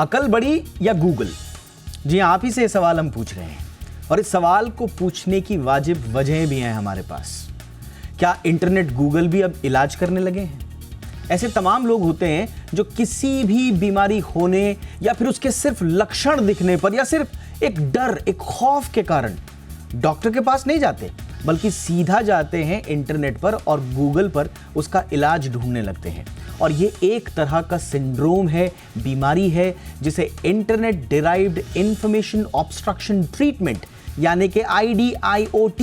अकल बड़ी या गूगल? जी आप ही से ये सवाल हम पूछ रहे हैं और इस सवाल को पूछने की वाजिब वजहें भी हैं हमारे पास। क्या इंटरनेट गूगल भी अब इलाज करने लगे हैं? ऐसे तमाम लोग होते हैं जो किसी भी बीमारी होने या फिर उसके सिर्फ लक्षण दिखने पर या सिर्फ एक डर, एक खौफ के कारण डॉक्टर के पास नहीं जाते, बल्कि सीधा जाते हैं इंटरनेट पर और गूगल पर उसका इलाज ढूंढने लगते हैं। और ये एक तरह का सिंड्रोम है, बीमारी है, जिसे internet derived information obstruction treatment यानी कि IDIOT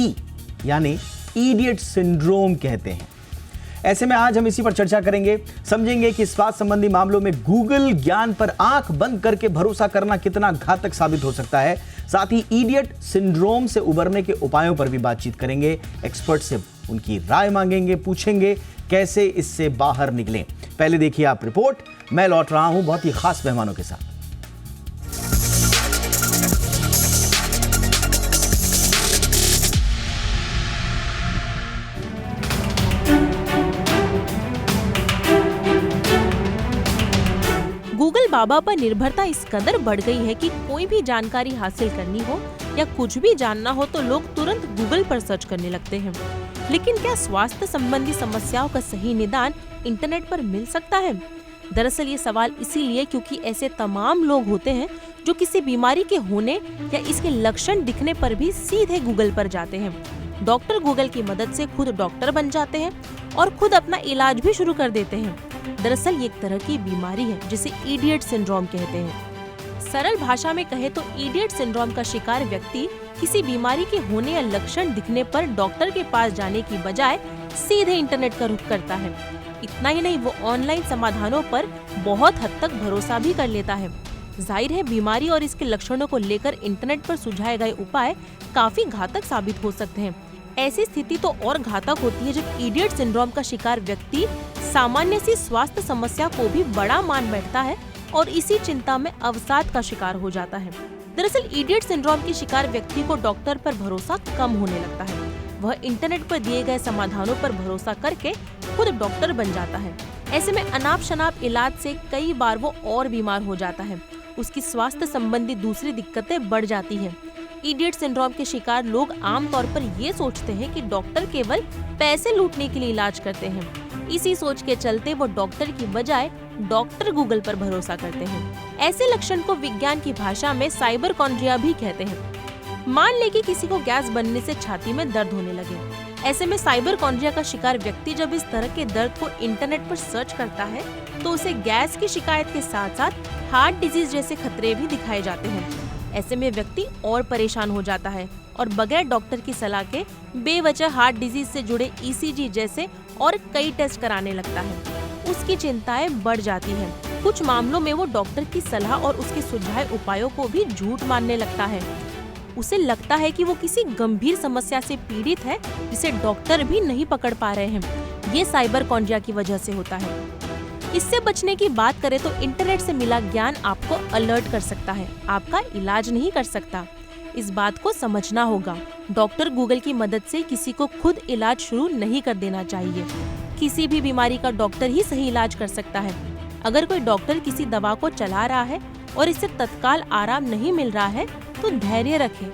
यानी इडियट सिंड्रोम कहते हैं। ऐसे में आज हम इसी पर चर्चा करेंगे, समझेंगे कि स्वास्थ्य संबंधी मामलों में गूगल ज्ञान पर आंख बंद करके भरोसा करना कितना घातक साबित हो सकता है। साथ ही इडियट सिंड्रोम से उबरने के उपायों पर भी बातचीत करेंगे, एक्सपर्ट से उनकी राय मांगेंगे, पूछेंगे कैसे इससे बाहर निकलें। पहले देखिए आप रिपोर्ट, मैं लौट रहा हूं बहुत ही खास मेहमानों के साथ। गूगल बाबा पर निर्भरता इस कदर बढ़ गई है कि कोई भी जानकारी हासिल करनी हो या कुछ भी जानना हो तो लोग तुरंत गूगल पर सर्च करने लगते हैं। लेकिन क्या स्वास्थ्य संबंधी समस्याओं का सही निदान इंटरनेट पर मिल सकता है? दरअसल ये सवाल इसीलिए क्योंकि ऐसे तमाम लोग होते हैं जो किसी बीमारी के होने या इसके लक्षण दिखने पर भी सीधे गूगल पर जाते हैं। डॉक्टर गूगल की मदद से खुद डॉक्टर बन जाते हैं और खुद अपना इलाज भी शुरू कर देते हैं। दरअसल ये एक तरह की बीमारी है जिसे इडियट सिंड्रोम कहते हैं। सरल भाषा में कहे तो इडियट सिंड्रोम का शिकार व्यक्ति किसी बीमारी के होने या लक्षण दिखने पर डॉक्टर के पास जाने की बजाय सीधे इंटरनेट का रुख करता है। इतना ही नहीं, वो ऑनलाइन समाधानों पर बहुत हद तक भरोसा भी कर लेता है। जाहिर है, बीमारी और इसके लक्षणों को लेकर इंटरनेट पर सुझाए गए उपाय काफी घातक साबित हो सकते हैं। ऐसी स्थिति तो और घातक होती है जब इडियट सिंड्रोम का शिकार व्यक्ति सामान्य सी स्वास्थ्य समस्या को भी बड़ा मान बैठता है और इसी चिंता में अवसाद का शिकार हो जाता है। दरअसल इडियट सिंड्रोम के शिकार व्यक्ति को डॉक्टर पर भरोसा कम होने लगता है। वह इंटरनेट पर दिए गए समाधानों पर भरोसा करके खुद डॉक्टर बन जाता है। ऐसे में अनाप शनाप इलाज से कई बार वो और बीमार हो जाता है। उसकी स्वास्थ्य संबंधी दूसरी दिक्कतें बढ़ जाती हैं। इडियट सिंड्रोम के शिकार लोग आमतौर पर ये सोचते हैं कि डॉक्टर केवल पैसे लूटने के लिए इलाज करते हैं। इसी सोच के चलते वो डॉक्टर की बजाय डॉक्टर गूगल पर भरोसा करते हैं। ऐसे लक्षण को विज्ञान की भाषा में साइबरकॉन्ड्रिया भी कहते हैं। मान ले कि किसी को गैस बनने से छाती में दर्द होने लगे। ऐसे में साइबरकॉन्ड्रिया का शिकार व्यक्ति जब इस तरह के दर्द को इंटरनेट पर सर्च करता है तो उसे गैस की शिकायत के साथ साथ हार्ट डिजीज जैसे खतरे भी दिखाए जाते हैं। ऐसे में व्यक्ति और परेशान हो जाता है और बगैर डॉक्टर की सलाह के बेवजह हार्ट डिजीज से जुड़े ECG जैसे और कई टेस्ट कराने लगता है। उसकी चिंताएं बढ़ जाती हैं। कुछ मामलों में वो डॉक्टर की सलाह और उसके सुझाए उपायों को भी झूठ मानने लगता है। उसे लगता है कि वो किसी गंभीर समस्या से पीड़ित है जिसे डॉक्टर भी नहीं पकड़ पा रहे हैं। ये साइबरकॉन्ड्रिया की वजह से होता है। इससे बचने की बात करें तो इंटरनेट से मिला ज्ञान आपको अलर्ट कर सकता है, आपका इलाज नहीं कर सकता। इस बात को समझना होगा। डॉक्टर गूगल की मदद से किसी को खुद इलाज शुरू नहीं कर देना चाहिए। किसी भी बीमारी का डॉक्टर ही सही इलाज कर सकता है। अगर कोई डॉक्टर किसी दवा को चला रहा है और इससे तत्काल आराम नहीं मिल रहा है तो धैर्य रखें।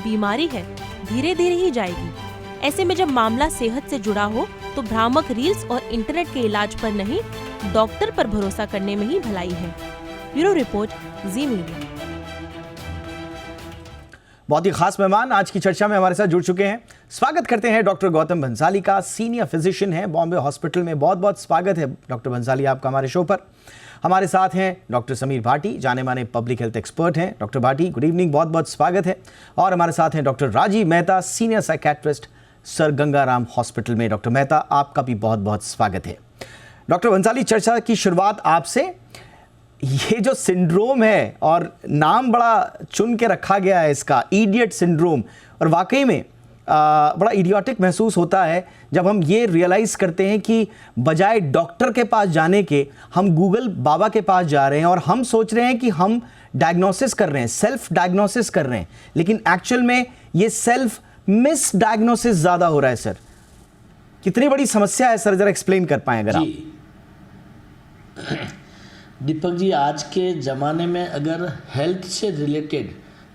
बीमारी है, धीरे धीरे ही जाएगी। ऐसे में जब मामला सेहत से जुड़ा हो तो भ्रामक रील्स और इंटरनेट के इलाज पर नहीं, डॉक्टर पर भरोसा करने में ही भलाई है। ब्यूरो रिपोर्ट, जी मीडिया। बहुत ही खास मेहमान आज की चर्चा में हमारे साथ जुड़ चुके हैं। स्वागत करते हैं डॉक्टर गौतम भंसाली का, सीनियर फिजिशियन है बॉम्बे हॉस्पिटल में। बहुत बहुत स्वागत है डॉक्टर भंसाली आपका हमारे शो पर। हमारे साथ हैं डॉक्टर समीर भाटी, जाने माने पब्लिक हेल्थ एक्सपर्ट हैं। डॉक्टर भाटी, गुड इवनिंग, बहुत बहुत स्वागत है। और हमारे साथ हैं doctor Rajiv Mehta, senior psychiatrist, sir Gangaram hospital में। डॉक्टर मेहता, आपका भी बहुत बहुत स्वागत है। डॉक्टर भंसाली, चर्चा की शुरुआत आपसे। ये जो सिंड्रोम है और नाम बड़ा चुन के रखा गया है इसका, इडियट सिंड्रोम, और वाकई में बड़ा इडियोटिक महसूस होता है जब हम ये रियलाइज़ करते हैं कि बजाय डॉक्टर के पास जाने के हम गूगल बाबा के पास जा रहे हैं और हम सोच रहे हैं कि हम डायग्नोसिस कर रहे हैं, सेल्फ डायग्नोसिस कर रहे हैं, लेकिन एक्चुअल में ये सेल्फ मिस डायग्नोसिस ज़्यादा हो रहा है। सर, कितनी बड़ी समस्या है सर, ज़रा एक्सप्लेन कर पाएं अगर आप। दीपक जी, आज के ज़माने में अगर हेल्थ से रिलेटेड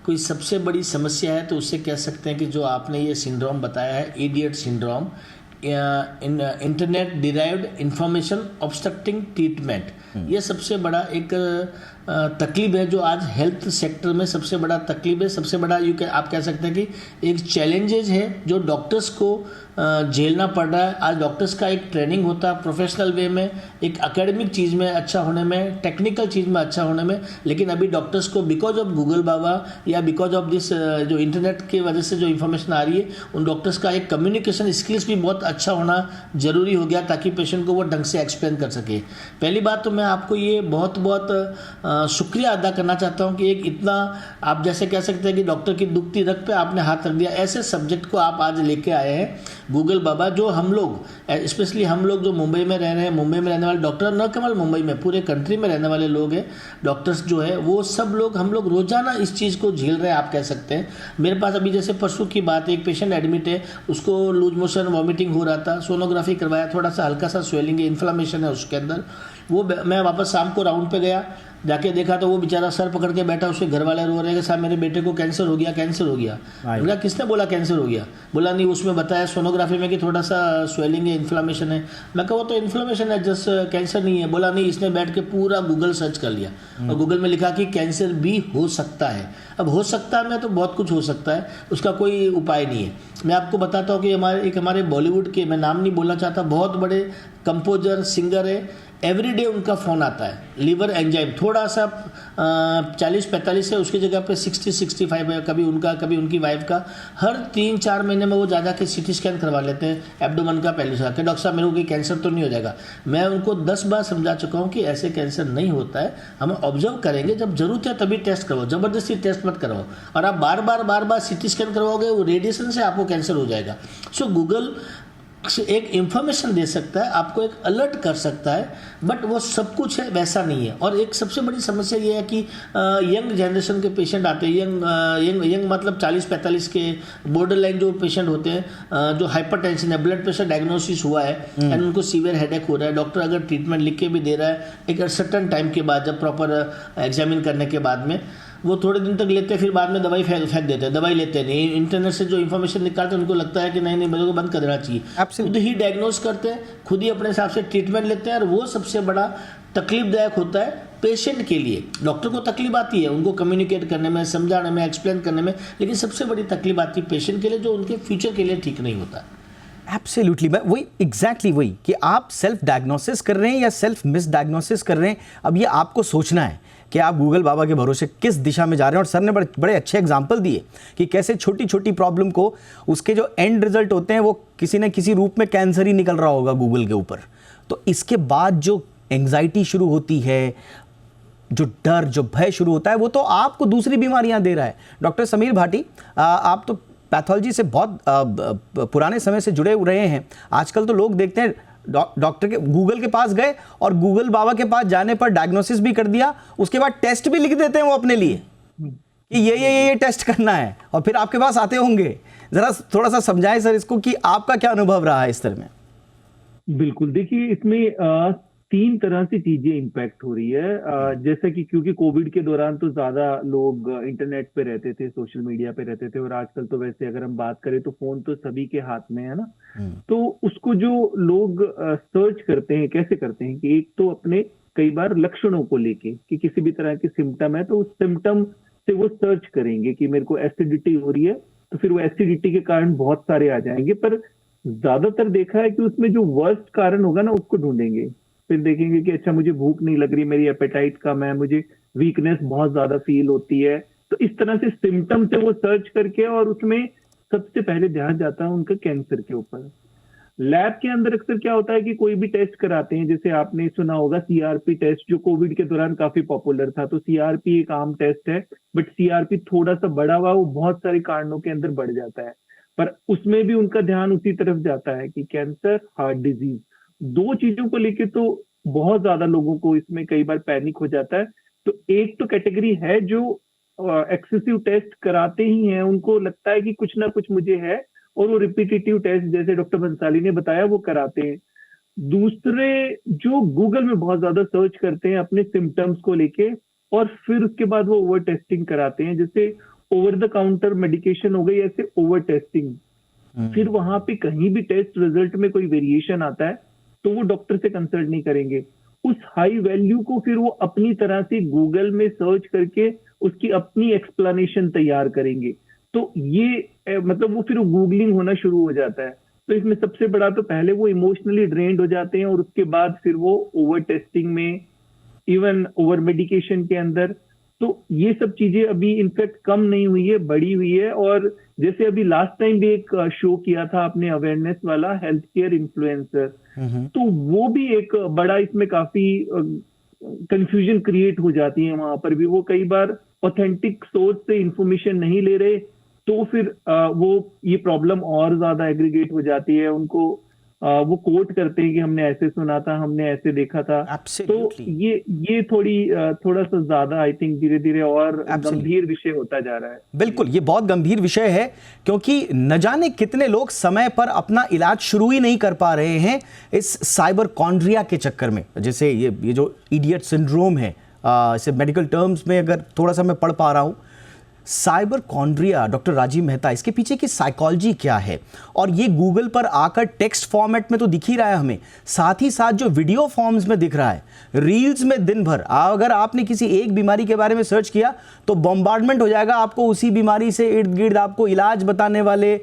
कोई सबसे बड़ी समस्या है तो उससे कह सकते हैं कि जो आपने ये सिंड्रोम बताया है, idiot syndrome, internet derived information obstructing treatment, ये सबसे बड़ा एक तकलीफ है जो आज हेल्थ सेक्टर में सबसे बड़ा तकलीफ है, सबसे बड़ा आप कह सकते हैं कि एक चैलेंजेज है जो डॉक्टर्स को झेलना पड़ रहा है। आज डॉक्टर्स का एक ट्रेनिंग होता है प्रोफेशनल वे में, एक एकेडमिक चीज़ में अच्छा होने में, टेक्निकल चीज़ में अच्छा होने में, लेकिन अभी डॉक्टर्स को बिकॉज ऑफ गूगल बाबा या बिकॉज ऑफ दिस जो इंटरनेट की वजह से जो इन्फॉर्मेशन आ रही है, उन डॉक्टर्स का एक कम्युनिकेशन स्किल्स भी बहुत अच्छा होना जरूरी हो गया ताकि पेशेंट को वो ढंग से एक्सप्लेन कर सके। पहली बात तो मैं आपको ये बहुत बहुत शुक्रिया अदा करना चाहता हूँ कि एक इतना, आप जैसे कह सकते हैं कि डॉक्टर की दुखती रग पे आपने हाथ रख दिया, ऐसे सब्जेक्ट को आप आज लेके आए हैं गूगल बाबा, जो हम लोग स्पेशली हम लोग जो मुंबई में रह रहे हैं, मुंबई में रहने वाले डॉक्टर, न केवल मुंबई में पूरे कंट्री में रहने वाले लोग हैं, डॉक्टर्स जो है वो सब लोग, हम लोग रोजाना इस चीज़ को झेल रहे हैं, आप कह सकते हैं। मेरे पास अभी जैसे परसों की बात है, एक पेशेंट एडमिट है, उसको लूज मोशन वॉमिटिंग हो रहा था, सोनोग्राफी करवाया, थोड़ा सा हल्का सा स्वेलिंग है, इन्फ्लामेशन है उसके अंदर। वो मैं वापस शाम को राउंड पे गया, जाके देखा तो वो बेचारा सर पकड़ के बैठा, उसके घर वाले रो रहे हैं कि साहब मेरे बेटे को कैंसर हो गया, कैंसर हो गया। बोला किसने बोला कैंसर हो गया? बोला नहीं, उसमें बताया सोनोग्राफी में कि थोड़ा सा स्वेलिंग है, इन्फ्लामेशन है। मैं कहा वो तो इन्फ्लामेशन है, जस्ट कैंसर नहीं है। बोला नहीं, इसने बैठ के पूरा गूगल सर्च कर लिया और गूगल में लिखा कि कैंसर भी हो सकता है। अब हो सकता है में तो बहुत कुछ हो सकता है, उसका कोई उपाय नहीं है। मैं आपको बताता हूँ कि हमारे बॉलीवुड के, मैं नाम नहीं बोलना चाहता, बहुत बड़े कंपोजर सिंगर है, एवरीडे उनका फ़ोन आता है, लीवर एंजाइम थोड़ा सा 40-45 है, उसकी जगह पे 60-65 है, कभी उनका कभी उनकी वाइफ का। हर 3-4 महीने में वो जा के सीटी स्कैन करवा लेते हैं एब्डोमेन का, पहले से कि डॉक्टर साहब मेरे को कोई कैंसर तो नहीं हो जाएगा। मैं उनको 10 बार समझा चुका हूँ कि ऐसे कैंसर नहीं होता है, हम ऑब्जर्व करेंगे, जब जरूरत है तभी टेस्ट करवाओ, ज़बरदस्ती टेस्ट मत करवाओ। और आप बार बार सीटी स्कैन करवाओगे, वो रेडिएशन से आपको कैंसर हो जाएगा। सो गूगल एक इंफॉर्मेशन दे सकता है, आपको एक अलर्ट कर सकता है, बट वो सब कुछ है वैसा नहीं है। और एक सबसे बड़ी समस्या ये है कि यंग जनरेशन के पेशेंट आते हैं, यंग मतलब 40-45 के बॉर्डर लाइन जो पेशेंट होते हैं, जो हाइपरटेंशन है, ब्लड प्रेशर डायग्नोसिस हुआ है एंड उनको सीवियर हेडेक हो रहा है, डॉक्टर अगर ट्रीटमेंट लिख के भी दे रहा है एक सर्टन टाइम के बाद, जब प्रॉपर एग्जामिन करने के बाद में, वो थोड़े दिन तक लेते हैं, फिर बाद में दवाई फेंक देते हैं, दवाई लेते नहीं, इंटरनेट से जो इन्फॉर्मेशन निकालते हैं उनको लगता है कि नहीं मेरे को बंद कर देना चाहिए। खुद ही डायग्नोस करते हैं, खुद ही अपने हिसाब से ट्रीटमेंट लेते हैं, और वो सबसे बड़ा तकलीफदायक होता है पेशेंट के लिए। डॉक्टर को तकलीफ आती है उनको कम्युनिकेट करने में, समझाने में, एक्सप्लेन करने में, लेकिन सबसे बड़ी तकलीफ आती है पेशेंट के लिए, जो उनके फ्यूचर के लिए ठीक नहीं होता। एब्सोल्युटली, मैं वही एग्जैक्टली वही कि आप सेल्फ डायग्नोसिस कर रहे हैं या सेल्फ मिस डायग्नोसिस कर रहे हैं, अब ये आपको सोचना है कि आप गूगल बाबा के भरोसे किस दिशा में जा रहे हैं। और सर ने बड़े अच्छे एग्जाम्पल दिए कि कैसे छोटी छोटी प्रॉब्लम को, उसके जो एंड रिजल्ट होते हैं वो किसी न किसी रूप में कैंसर ही निकल रहा होगा गूगल के ऊपर। तो इसके बाद जो एंग्जाइटी शुरू होती है, जो डर, जो भय शुरू होता है, वो तो आपको दूसरी बीमारियां दे रहा है। डॉक्टर समीर भाटी, आप तो पैथोलॉजी से बहुत पुराने समय से जुड़े रहे हैं। आजकल तो लोग देखते हैं डॉक्टर के गूगल के पास गए और गूगल बाबा के पास जाने पर डायग्नोसिस भी कर दिया, उसके बाद टेस्ट भी लिख देते हैं वो अपने लिए कि ये टेस्ट करना है, और फिर आपके पास आते होंगे। जरा थोड़ा सा समझाएं सर इसको कि आपका क्या अनुभव रहा है इस तरह में। बिल्कुल, देखिए इसमें 3 तरह से चीजें इम्पैक्ट हो रही है। जैसा कि क्योंकि कोविड के दौरान तो ज्यादा लोग इंटरनेट पे रहते थे, सोशल मीडिया पे रहते थे, और आजकल तो वैसे अगर हम बात करें तो फोन तो सभी के हाथ में है ना। तो उसको जो लोग सर्च करते हैं, कैसे करते हैं कि एक तो अपने कई बार लक्षणों को लेके कि किसी भी तरह के सिम्टम है तो उस सिम्टम से वो सर्च करेंगे कि मेरे को एसिडिटी हो रही है, तो फिर वो एसिडिटी के कारण बहुत सारे आ जाएंगे, पर ज्यादातर देखा है कि उसमें जो वर्स्ट कारण होगा ना उसको ढूंढेंगे। फिर देखेंगे कि अच्छा मुझे भूख नहीं लग रही, मेरी एपेटाइट कम है, मुझे वीकनेस बहुत ज्यादा फील होती है। तो इस तरह से सिम्टम से वो सर्च करके, और उसमें सबसे पहले ध्यान जाता है उनका कैंसर के ऊपर। लैब के अंदर अक्सर क्या होता है कि कोई भी टेस्ट कराते हैं, जैसे आपने सुना होगा सीआरपी टेस्ट, जो कोविड के दौरान काफी पॉपुलर था। तो सीआरपी एक आम टेस्ट है, बट सीआरपी थोड़ा सा बड़ा हुआ, वो बहुत सारे कारणों के अंदर बढ़ जाता है, पर उसमें भी उनका ध्यान उसी तरफ जाता है कि कैंसर, हार्ट डिजीज, 2 चीजों को लेके तो बहुत ज्यादा लोगों को इसमें कई बार पैनिक हो जाता है। तो एक तो कैटेगरी है जो एक्सेसिव टेस्ट कराते ही हैं, उनको लगता है कि कुछ ना कुछ मुझे है, और वो रिपीटेटिव टेस्ट जैसे डॉक्टर बंसाली ने बताया वो कराते हैं। दूसरे जो गूगल में बहुत ज्यादा सर्च करते हैं अपने सिम्टम्स को लेके, और फिर उसके बाद वो ओवर टेस्टिंग कराते हैं, जैसे ओवर द काउंटर मेडिकेशन हो गई, ऐसे ओवर टेस्टिंग। फिर वहां पे कहीं भी टेस्ट रिजल्ट में कोई वेरिएशन आता है तो वो डॉक्टर से कंसल्ट नहीं करेंगे, उस हाई वैल्यू को फिर वो अपनी तरह से गूगल में सर्च करके उसकी अपनी एक्सप्लेनेशन तैयार करेंगे। तो ये मतलब वो फिर गूगलिंग होना शुरू हो जाता है। तो इसमें सबसे बड़ा तो पहले वो इमोशनली ड्रेन्ड हो जाते हैं, और उसके बाद फिर वो ओवर टेस्टिंग में, इवन ओवर मेडिकेशन के अंदर। तो ये सब चीजें अभी इनफैक्ट कम नहीं हुई है, बढ़ी हुई है। और जैसे अभी लास्ट टाइम भी एक शो किया था आपने अवेयरनेस वाला, हेल्थ केयर इन्फ्लुएंसर, तो वो भी एक बड़ा, इसमें काफी कंफ्यूजन क्रिएट हो जाती है वहां पर भी। वो कई बार ऑथेंटिक सोर्स से इंफॉर्मेशन नहीं ले रहे, तो फिर वो ये प्रॉब्लम और ज्यादा एग्रीगेट हो जाती है। उनको वो कोट करते हैं कि हमने ऐसे सुना था, हमने ऐसे देखा था। Absolutely. तो ये थोड़ा सा ज्यादा आई थिंक धीरे धीरे और गंभीर विषय होता जा रहा है। बिल्कुल, ये बहुत गंभीर विषय है, क्योंकि न जाने कितने लोग समय पर अपना इलाज शुरू ही नहीं कर पा रहे हैं इस साइबर कॉन्ड्रिया के चक्कर में। जैसे ये जो इडियट सिंड्रोम है, इसे मेडिकल टर्म्स में अगर थोड़ा सा मैं पढ़ पा रहा हूँ, साइबर कॉन्ड्रिया, डॉक्टर राजीव मेहता, इसके पीछे की साइकोलॉजी क्या है? और ये गूगल पर आकर टेक्स्ट फॉर्मेट में तो दिख ही रहा है हमें, साथ ही साथ जो वीडियो फॉर्म्स में दिख रहा है, रील्स में दिन भर। अगर आपने किसी एक बीमारी के बारे में सर्च किया तो बॉम्बार्डमेंट हो जाएगा आपको उसी बीमारी से, इर्द गिर्द आपको इलाज बताने वाले।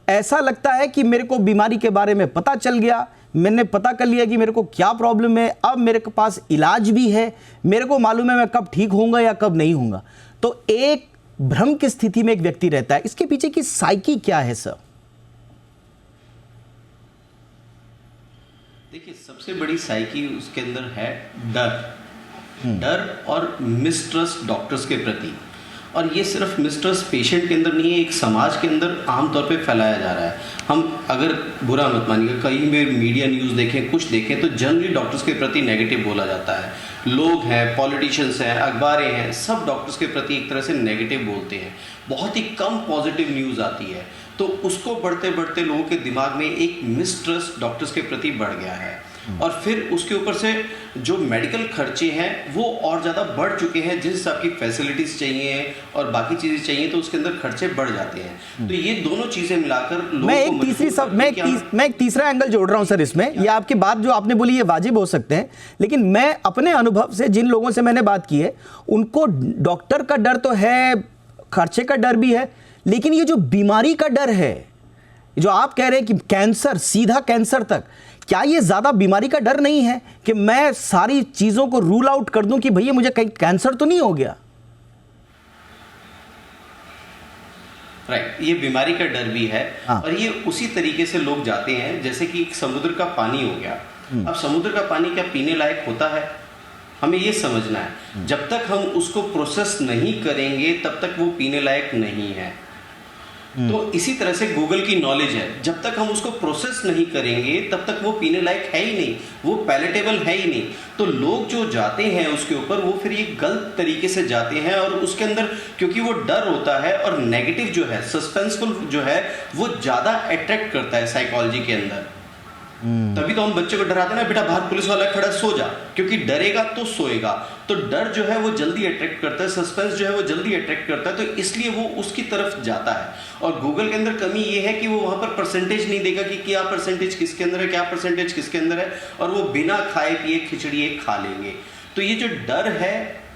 ऐसा लगता है कि मेरे को बीमारी के बारे में पता चल गया, मैंने पता कर लिया कि मेरे को क्या प्रॉब्लम है, अब मेरे के पास इलाज भी है, मेरे को मालूम है मैं कब ठीक होऊंगा या कब नहीं होऊंगा। तो एक भ्रम की स्थिति में एक व्यक्ति रहता है। इसके पीछे की साइकी क्या है सर? देखिए, सबसे बड़ी साइकी उसके अंदर है डर और मिसट्रस्ट डॉक्टर्स के प्रति। और ये सिर्फ मिसट्रस्ट पेशेंट के अंदर नहीं है, एक समाज के अंदर आमतौर पे फैलाया जा रहा है। हम अगर बुरा मत मानिएगा, कहीं भी मीडिया न्यूज़ देखें, कुछ देखें, तो जनरली डॉक्टर्स के प्रति नेगेटिव बोला जाता है। लोग हैं, पॉलिटिशियंस हैं, अखबारें हैं, सब डॉक्टर्स के प्रति एक तरह से नेगेटिव बोलते हैं। बहुत ही कम पॉजिटिव न्यूज़ आती है। तो उसको बढ़ते बढ़ते लोगों के दिमाग में एक मिसट्रस्ट डॉक्टर्स के प्रति बढ़ गया है। और फिर उसके ऊपर से जो मेडिकल खर्चे हैं वो और ज़्यादा बढ़ चुके हैं। जिस हिसाब की फैसिलिटीज़ चाहिए और बाकी चीज़ें चाहिए, तो उसके अंदर खर्चे बढ़ जाते हैं। तो ये दोनों चीज़ें मिलाकर मैं एक तीसरा एंगल जोड़ रहा हूं सर इसमें। ये आपकी बात जो आपने बोली ये वाजिब हो सकते हैं, लेकिन मैं अपने अनुभव से जिन लोगों से मैंने बात की है, उनको डॉक्टर का डर तो है, खर्चे का डर भी है, लेकिन ये जो बीमारी का डर है, जो आप कह रहे हैं कि कैंसर, सीधा कैंसर तक, क्या ये ज्यादा बीमारी का डर नहीं है कि मैं सारी चीजों को रूल आउट कर दूं कि भैया मुझे कहीं कैंसर तो नहीं हो गया? राइट, ये बीमारी का डर भी है। और ये उसी तरीके से लोग जाते हैं जैसे कि समुद्र का पानी हो गया। अब समुद्र का पानी क्या पीने लायक होता है? हमें ये समझना है। जब तक हम उसको प्रोसेस नहीं करेंगे तब तक वो पीने लायक नहीं है। तो इसी तरह से गूगल की नॉलेज है, जब तक हम उसको प्रोसेस नहीं करेंगे तब तक वो पीने लायक है ही नहीं, वो पैलेटेबल है ही नहीं। तो लोग जो जाते हैं उसके ऊपर, वो फिर ये गलत तरीके से जाते हैं। और उसके अंदर क्योंकि वो डर होता है और नेगेटिव जो है, सस्पेंसफुल जो है, वो ज्यादा अट्रैक्ट करता है साइकोलॉजी के अंदर। तभी तो हम बच्चे को डराते हैं ना, बेटा बाहर पुलिस वाला खड़ा, सो जा, क्योंकि डरेगा तो सोएगा। तो डर जो है वो जल्दी अट्रैक्ट करता है, सस्पेंस जो है वो जल्दी अट्रैक्ट करता है, तो इसलिए वो उसकी तरफ जाता है। और गूगल के अंदर कमी ये है कि वो वहां पर परसेंटेज नहीं देगा कि क्या परसेंटेज किसके अंदर है, क्या परसेंटेज किसके अंदर है, और वो बिना खाए पिए खिचड़ी एक खा लेंगे। तो ये जो डर है,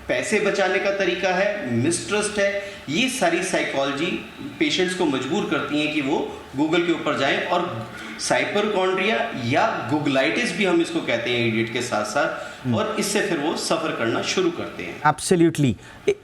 पैसे बचाने का तरीका है, मिसट्रस्ट है, ये सारी साइकोलॉजी पेशेंट्स को मजबूर करती हैं कि वो गूगल के ऊपर जाएं। और साइपरकॉन्ड्रिया या गूगलाइटिस भी हम इसको कहते हैं इडियट के साथ साथ, और इससे फिर वो सफर करना शुरू करते हैं। एब्सोल्युटली।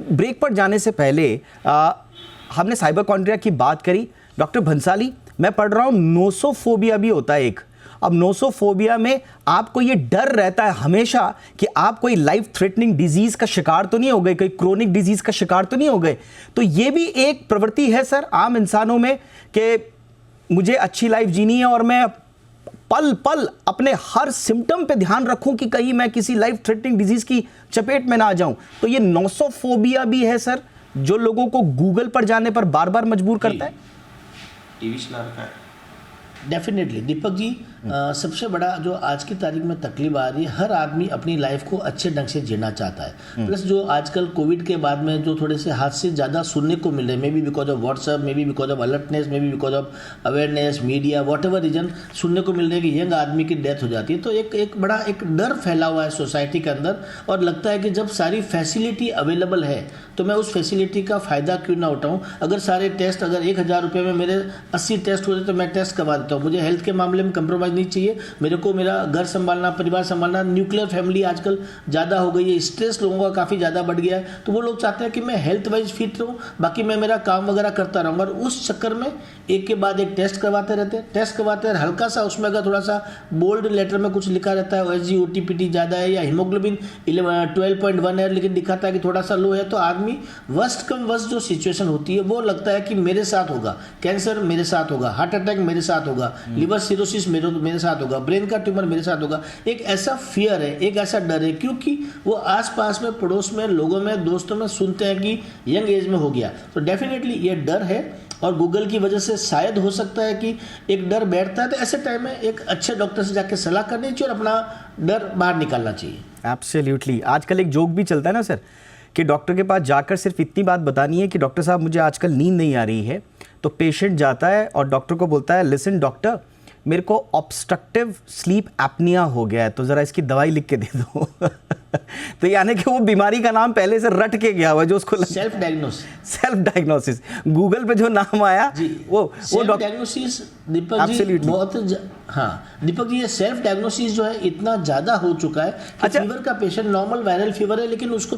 ब्रेक पर जाने से पहले हमने साइबरकॉन्ड्रिया की बात करी। डॉक्टर भंसाली, मैं पढ़ रहा हूँ नोसोफोबिया भी होता है एक। अब नोसोफोबिया में आपको ये डर रहता है हमेशा कि आप कोई लाइफ थ्रेटनिंग डिजीज का शिकार तो नहीं हो गए, कोई क्रोनिक डिजीज का शिकार तो नहीं हो गए। तो ये भी एक प्रवृत्ति है सर आम इंसानों में कि मुझे अच्छी लाइफ जीनी है और मैं पल पल अपने हर सिम्टम पे ध्यान रखूं कि कहीं मैं किसी लाइफ थ्रेटनिंग डिजीज की चपेट में ना आ जाऊं। तो ये नोसोफोबिया भी है सर, जो लोगों को गूगल पर जाने पर बार बार मजबूर करता है। टीवी चला रखा है। डेफिनेटली दीपक जी, सबसे बड़ा जो आज की तारीख में तकलीफ आ रही है, हर आदमी अपनी लाइफ को अच्छे ढंग से जीना चाहता है। प्लस जो आजकल कोविड के बाद में जो थोड़े से हादसे ज़्यादा सुनने को मिल रहे हैं, maybe because of WhatsApp, maybe because of alertness, maybe because of awareness, media, whatever reason, सुनने को मिल रहा है कि यंग आदमी की डेथ हो जाती है। तो एक बड़ा एक डर फैला हुआ है सोसाइटी के अंदर, और लगता है कि जब सारी फैसिलिटी अवेलेबल है तो मैं उस फैसिलिटी का फ़ायदा क्यों ना उठाऊं। अगर सारे टेस्ट, अगर 1,000 रुपये में मेरे 80 टेस्ट हो रहे तो मैं टेस्ट करवा देता हूँ। मुझे हेल्थ के मामले में कंप्रोमाइज़ नहीं चाहिए, मेरे को मेरा घर संभालना, परिवार संभालना। न्यूक्लियर फैमिली आजकल ज़्यादा हो गई है, स्ट्रेस लोगों का काफ़ी ज़्यादा बढ़ गया है, तो वो लोग चाहते हैं कि मैं हेल्थ वाइज फिट रहूँ, बाकी मैं मेरा काम वगैरह करता रहूँ। और उस चक्कर में एक के बाद एक टेस्ट करवाते रहते हैं, टेस्ट करवाते हैं। हल्का सा उसमें अगर थोड़ा सा बोल्ड लेटर में कुछ लिखा रहता है, OSG OTPT ज़्यादा है या हीमोग्लोबिन 12.1 है, लेकिन दिखाता है कि थोड़ा सा लो है, तो आदमी वर्स्ट कम वर्स्ट जो सिचुएशन होती है वो लगता है कि मेरे साथ होगा, कैंसर मेरे साथ होगा, हार्ट अटैक मेरे साथ होगा, लिवर सिरोसिस मेरे साथ होगा, ब्रेन का ट्यूमर मेरे साथ होगा। एक ऐसा फियर है, एक ऐसा डर है, क्योंकि वो आसपास में, पड़ोस में, लोगों में, दोस्तों में सुनते हैं कि यंग एज में हो गया। तो डेफिनेटली ये डर है, और गूगल की वजह से शायद हो सकता है कि एक डर बैठता है। तो ऐसे टाइम में एक अच्छे डॉक्टर से जाकर सलाह करनी चाहिए और अपना डर बाहर निकालना चाहिए। एब्सोल्युटली। आजकल एक जोक भी चलता है ना सर, कि डॉक्टर के पास जाकर सिर्फ इतनी बात बतानी है कि डॉक्टर साहब मुझे आजकल नींद नहीं आ रही है, तो पेशेंट जाता है और डॉक्टर को बोलता है, लिसन डॉक्टर, मेरे को ऑब्स्ट्रक्टिव स्लीप एपनिया हो गया है, तो ज़रा इसकी दवाई लिख के दे दो। तो यानी कि वो बीमारी का नाम पहले से रट के गया हुआ है, जो उसको सेल्फ डायग्नोसिस गूगल पे जो नाम आया वो सेल्फ डायग्नोसिस। दीपक जी बहुत हाँ दीपक जी, ये सेल्फ डायग्नोसिस जो है इतना ज़्यादा हो चुका है कि अच्छा, फीवर का पेशेंट नॉर्मल वायरल फीवर है, लेकिन उसको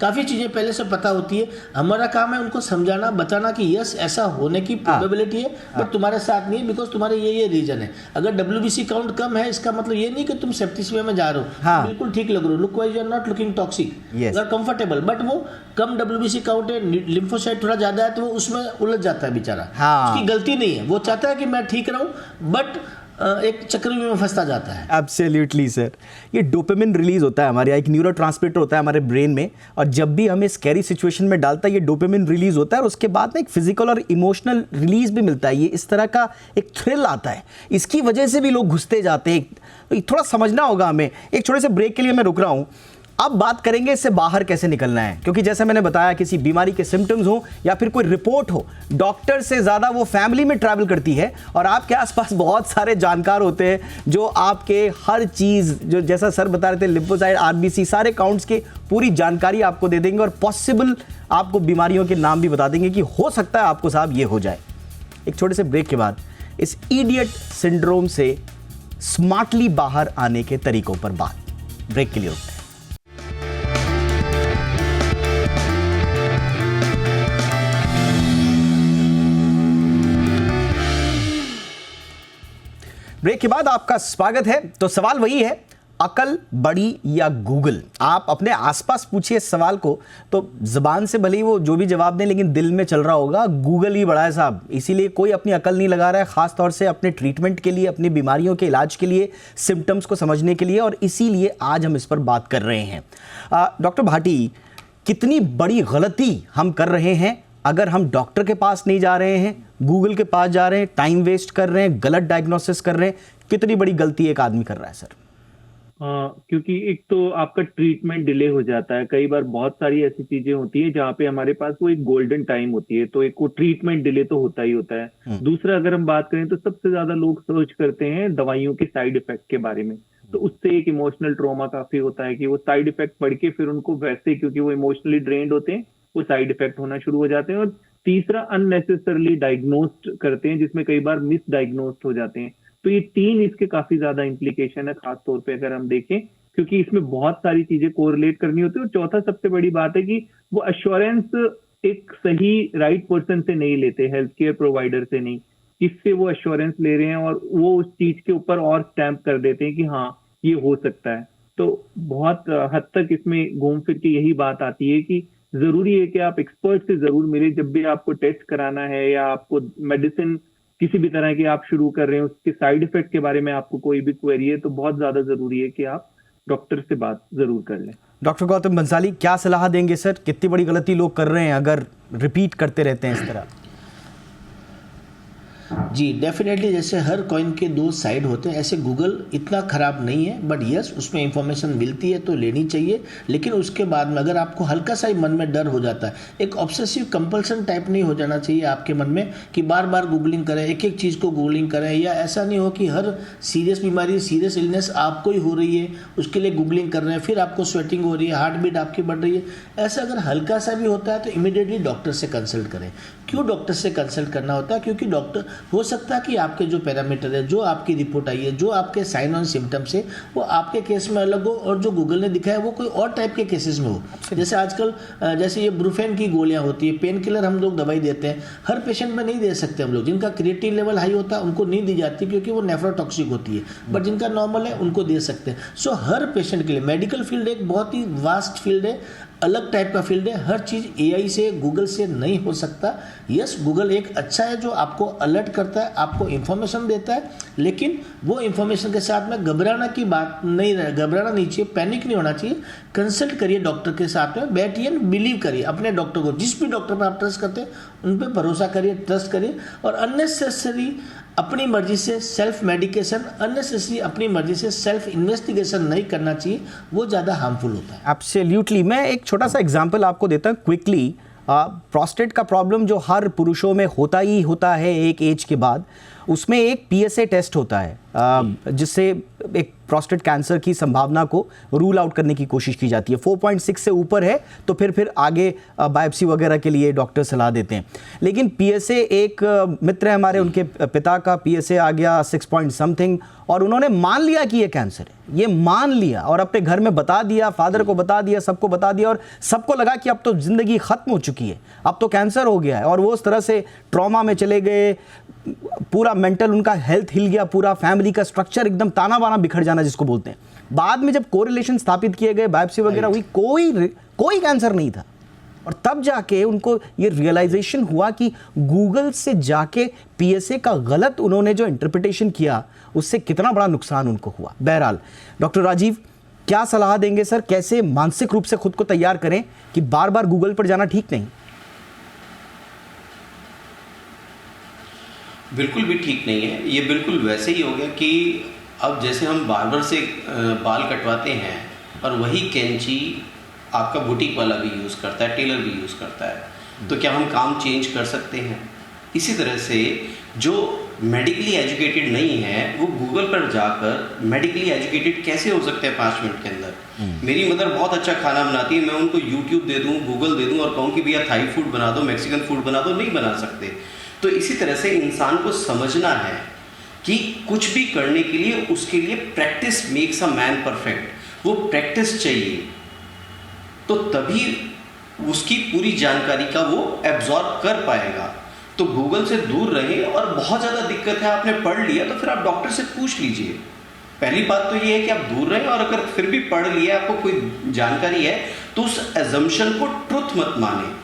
काफ़ी चीज़ें पहले से पता होती है। हमारा काम है उनको समझाना, बताना कि यस ऐसा होने की प्रोबेबिलिटी है, बट तुम्हारे साथ नहीं है बिकॉज तुम्हारे ये रीजन है। अगर WBC काउंट कम है, इसका मतलब ये नहीं कि तुम सेप्टिस्मिया में जा रहे हो, बिल्कुल ठीक लग रहे हो, look wise you are not looking toxic, you are comfortable, but वो कम WBC काउंट है, लिम्फोसाइट थोड़ा ज़्यादा है, तो वो उसमें उलझ जाता है बेचारा। उसकी गलती नहीं है, वो चाहता है कि मैं ठीक रहूँ, बट एक चक्रव्यूह में फंसता जाता है। Absolutely sir. ये डोपामिन रिलीज होता है हमारे, एक न्यूरोट्रांसमीटर होता है हमारे ब्रेन में, और जब भी हमें स्कैरी सिचुएशन में डालता है ये डोपामिन रिलीज होता है, और उसके बाद ना एक फिजिकल और इमोशनल रिलीज भी मिलता है। ये इस तरह का एक थ्रिल आता है, इसकी वजह से भी लोग घुसते जाते हैं। थोड़ा समझना होगा हमें। एक छोटे से ब्रेक के लिए मैं रुक रहा हूँ। अब बात करेंगे इससे बाहर कैसे निकलना है, क्योंकि जैसे मैंने बताया, किसी बीमारी के सिम्टम्स हो या फिर कोई रिपोर्ट हो, डॉक्टर से ज़्यादा वो फैमिली में ट्रैवल करती है, और आपके आसपास बहुत सारे जानकार होते हैं जो आपके हर चीज़, जो जैसा सर बता रहे थे, लिम्फोसाइट, RBC, सारे काउंट्स की पूरी जानकारी आपको दे देंगे, और पॉसिबल आपको बीमारियों के नाम भी बता देंगे कि हो सकता है आपको साहब ये हो जाए। एक छोटे से ब्रेक के बाद इस इडियट सिंड्रोम से स्मार्टली बाहर आने के तरीकों पर बात। ब्रेक के लिए रुकते हैं। ब्रेक के बाद आपका स्वागत है। तो सवाल वही है, अकल बड़ी या गूगल? आप अपने आसपास पूछिए इस सवाल को, तो ज़बान से भले ही वो जो भी जवाब दें, लेकिन दिल में चल रहा होगा गूगल ही बड़ा है साहब। इसीलिए कोई अपनी अकल नहीं लगा रहा है, ख़ास तौर से अपने ट्रीटमेंट के लिए, अपनी बीमारियों के इलाज के लिए, सिम्टम्स को समझने के लिए, और इसीलिए आज हम इस पर बात कर रहे हैं। डॉक्टर भाटी, कितनी बड़ी गलती हम कर रहे हैं अगर हम डॉक्टर के पास नहीं जा रहे हैं, गूगल के पास जा रहे हैं, टाइम वेस्ट कर रहे हैं, गलत डायग्नोसिस कर रहे हैं? कितनी बड़ी गलती एक आदमी कर रहा है सर? क्योंकि एक तो आपका ट्रीटमेंट डिले हो जाता है। कई बार बहुत सारी ऐसी चीजें होती हैं जहाँ पे हमारे पास वो एक गोल्डन टाइम होती है, तो एक वो ट्रीटमेंट डिले तो होता ही होता है। दूसरा, अगर हम बात करें तो सबसे ज्यादा लोग सर्च करते हैं दवाइयों के साइड इफेक्ट के बारे में, तो उससे एक इमोशनल ट्रॉमा काफी होता है कि वो साइड इफेक्ट पढ़ के फिर उनको वैसे, क्योंकि वो इमोशनली ड्रेन्ड होते हैं, वो साइड इफेक्ट होना शुरू हो जाते हैं। और तीसरा, अननेसेसरली डायग्नोस्ड करते हैं, जिसमें कई बार मिस डायग्नोस्ड हो जाते हैं। तो ये तीन इसके काफी ज्यादा इंप्लीकेशन है, खासतौर पे अगर हम देखें, क्योंकि इसमें बहुत सारी चीजें कोरिलेट करनी होती है। और चौथा सबसे बड़ी बात है कि वो अश्योरेंस एक सही राइट पर्सन से नहीं लेते, हेल्थ केयर प्रोवाइडर से नहीं, किससे वो अश्योरेंस ले रहे हैं, और वो उस चीज के ऊपर और स्टैंप कर देते हैं कि हाँ ये हो सकता है। तो बहुत हद तक इसमें घूम फिर के यही बात आती है कि जरूरी है कि आप एक्सपर्ट से जरूर मिले जब भी आपको टेस्ट कराना है, या आपको मेडिसिन किसी भी तरह की आप शुरू कर रहे हैं, उसके साइड इफेक्ट के बारे में आपको कोई भी क्वेरी है, तो बहुत ज्यादा जरूरी है कि आप डॉक्टर से बात जरूर कर लें। डॉक्टर गौतम बंसाली, क्या सलाह देंगे सर? कितनी बड़ी गलती लोग कर रहे हैं अगर रिपीट करते रहते हैं इस तरह? जी डेफिनेटली, जैसे हर कॉइन के दो साइड होते हैं, ऐसे गूगल इतना ख़राब नहीं है, बट यस उसमें इंफॉर्मेशन मिलती है तो लेनी चाहिए, लेकिन उसके बाद में अगर आपको हल्का सा ही मन में डर हो जाता है, एक ऑब्सेसिव कंपल्सन टाइप नहीं हो जाना चाहिए आपके मन में कि बार बार गूगलिंग करें, एक एक चीज़ को गूगलिंग करें, या ऐसा नहीं हो कि हर सीरियस बीमारी, सीरियस इलनेस आपको ही हो रही है, उसके लिए गूगलिंग कर रहे हैं, फिर आपको स्वेटिंग हो रही है, हार्ट बीट आपकी बढ़ रही है। ऐसा अगर हल्का सा भी होता है तो इमीडिएटली डॉक्टर से कंसल्ट करें। क्यों डॉक्टर से कंसल्ट करना होता है? क्योंकि डॉक्टर हो सकता है कि आपके जो पैरामीटर है, जो आपकी रिपोर्ट आई है, जो आपके साइन ऑन सिम्टम्स है, वो आपके केस में अलग हो और जो गूगल ने दिखाया वो कोई और टाइप के केसेस में हो। जैसे आजकल जैसे ये ब्रूफेन की गोलियां होती है, पेन किलर हम लोग दवाई देते हैं, हर पेशेंट में नहीं दे सकते हम लोग। जिनका क्रिएटिन लेवल हाई होता है उनको नहीं दी जाती क्योंकि वो नेफ्रोटॉक्सिक होती है, बट जिनका नॉर्मल है उनको दे सकते हैं। सो हर पेशेंट के लिए मेडिकल फील्ड एक बहुत ही वास्ट फील्ड है, अलग टाइप का फील्ड है। हर चीज़ एआई से, गूगल से नहीं हो सकता। यस, गूगल एक अच्छा है जो आपको अलर्ट करता है, आपको इंफॉर्मेशन देता है, लेकिन वो इंफॉर्मेशन के साथ में घबराना की बात नहीं, घबराना नहीं चाहिए, पैनिक नहीं होना चाहिए। कंसल्ट करिए डॉक्टर के साथ में, बैठिए, बिलीव करिए अपने डॉक्टर को। जिस भी डॉक्टर पर आप ट्रस्ट करते हैं उन पर भरोसा करिए, ट्रस्ट करिए, और अननेसेसरी अपनी मर्जी से सेल्फ मेडिकेशन, अननेसेसरी अपनी मर्जी से सेल्फ इन्वेस्टिगेशन नहीं करना चाहिए, वो ज़्यादा हार्मफुल होता है। एब्सोल्युटली। मैं एक छोटा सा एग्जांपल आपको देता हूँ क्विकली। प्रोस्टेट का प्रॉब्लम जो हर पुरुषों में होता ही होता है एक एज के बाद, उसमें एक PSA टेस्ट होता है जिससे एक प्रोस्टेट कैंसर की संभावना को रूल आउट करने की कोशिश की जाती है। 4.6 से ऊपर है तो फिर आगे बायोप्सी वगैरह के लिए डॉक्टर सलाह देते हैं। लेकिन PSA, एक मित्र है हमारे, उनके पिता का PSA आ गया 6 पॉइंट समथिंग, और उन्होंने मान लिया कि ये कैंसर है, ये मान लिया और अपने घर में बता दिया, फादर को बता दिया, सबको बता दिया, और सबको लगा कि अब तो ज़िंदगी ख़त्म हो चुकी है, अब तो कैंसर हो गया है, और वो उस तरह से ट्रॉमा में चले गए। पूरा मेंटल उनका हेल्थ हिल गया, पूरा फैमिली का स्ट्रक्चर एकदम ताना बाना बिखर जाना जिसको बोलते हैं। बाद में जब कोरिलेशन स्थापित किए गए, बायोप्सी वगैरह हुई, कोई कैंसर नहीं था, और तब जाके उनको ये रियलाइजेशन हुआ कि गूगल से जाके PSA का गलत उन्होंने जो इंटरप्रिटेशन किया उससे कितना बड़ा नुकसान उनको हुआ। बहरहाल डॉक्टर राजीव, क्या सलाह देंगे सर, कैसे मानसिक रूप से खुद को तैयार करें कि बार बार गूगल पर जाना ठीक नहीं? बिल्कुल भी ठीक नहीं है। ये बिल्कुल वैसे ही हो गया कि अब जैसे हम बार्बर से बाल कटवाते हैं और वही कैंची आपका बुटीक वाला भी यूज़ करता है, टेलर भी यूज़ करता है, तो क्या हम काम चेंज कर सकते हैं? इसी तरह से जो मेडिकली एजुकेटेड नहीं है वो गूगल पर जाकर मेडिकली एजुकेटेड कैसे हो सकते हैं 5 मिनट के अंदर? मेरी मदर बहुत अच्छा खाना बनाती है, मैं उनको यूट्यूब दे दूँ, गूगल दे दूँ और कहूँ कि भैया थाई फूड बना दो, मैक्सिकन फूड बना दो, नहीं बना सकते। तो इसी तरह से इंसान को समझना है कि कुछ भी करने के लिए उसके लिए practice makes a man perfect. वो प्रैक्टिस चाहिए, तो तभी उसकी पूरी जानकारी का वो एब्जॉर्ब कर पाएगा। तो गूगल से दूर रहे, और बहुत ज़्यादा दिक्कत है, आपने पढ़ लिया तो फिर आप डॉक्टर से पूछ लीजिए। पहली बात तो ये है कि आप दूर रहें, और अगर फिर भी पढ़ लिया, आपको कोई जानकारी है, तो उस एजम्पशन को ट्रुथ मत माने।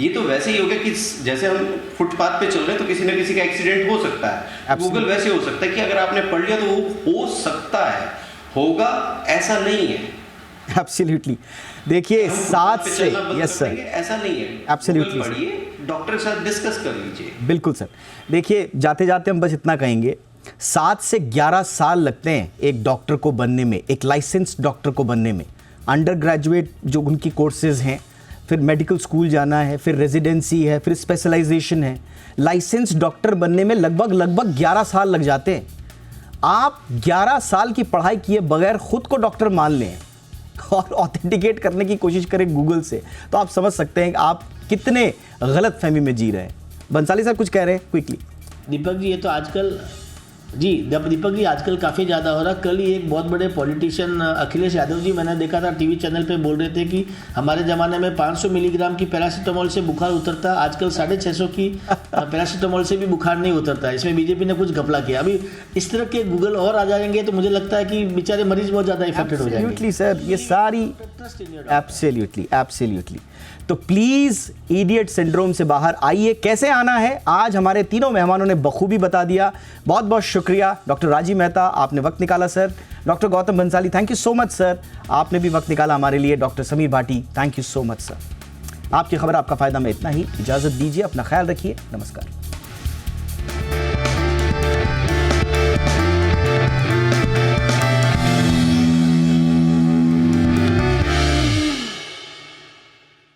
ये तो वैसे ही हो गया कि जैसे हम फुटपाथ पे चल रहे हैं तो किसी न किसी का एक्सीडेंट हो सकता है। गूगल वैसे हो सकता है कि अगर आपने पढ़ लिया तो वो हो सकता है, होगा ऐसा नहीं है। एब्सोल्युटली। देखिए 7 से, यस सर, ऐसा नहीं है। एब्सोल्युटली पढ़िए, डॉक्टर के साथ डिस्कस कर लीजिए। बिल्कुल सर। देखिए जाते जाते हम बस इतना कहेंगे, 7 से 11 साल लगते हैं एक डॉक्टर को बनने में, एक लाइसेंस्ड डॉक्टर को बनने में। अंडर ग्रेजुएट जो उनकी कोर्सेज हैं, फिर मेडिकल स्कूल जाना है, फिर रेजिडेंसी है, फिर स्पेशलाइजेशन है। लाइसेंस डॉक्टर बनने में लगभग 11 साल लग जाते हैं। आप 11 साल की पढ़ाई किए बगैर खुद को डॉक्टर मान लें और ऑथेंटिकेट करने की कोशिश करें गूगल से, तो आप समझ सकते हैं कि आप कितने गलत फहमी में जी रहे हैं। बंसाली सर कुछ कह रहे हैं क्विकली? दीपक जी, ये तो आजकल दीपक जी आजकल काफ़ी ज़्यादा हो रहा। कल ही एक बहुत बड़े पॉलिटिशियन अखिलेश यादव जी, मैंने देखा था टीवी चैनल पे, बोल रहे थे कि हमारे ज़माने में 500 मिलीग्राम की पैरासीटामोल से बुखार उतरता, आजकल 650 की पैरासीटामोल से भी बुखार नहीं उतरता। इसमें बीजेपी ने कुछ घपला किया। अभी इस तरह के गूगल और आ जाएंगे तो मुझे लगता है कि बेचारे मरीज बहुत ज़्यादा इफेक्टेड हो जाएंगे। एब्सोल्युटली सर, ये सारी एब्सोल्युटली। तो प्लीज इडियट सिंड्रोम से बाहर आइए। कैसे आना है आज हमारे तीनों मेहमानों ने बखूबी बता दिया। बहुत बहुत शुक्रिया डॉक्टर राजीव मेहता, आपने वक्त निकाला sir. Doctor Gautam Bansali, thank you so much sir, आपने भी वक्त निकाला हमारे लिए। Doctor Sameer Bhati, thank you so much sir. आपकी खबर आपका फायदा में इतना ही। इजाजत दीजिए, अपना ख्याल रखिए, नमस्कार।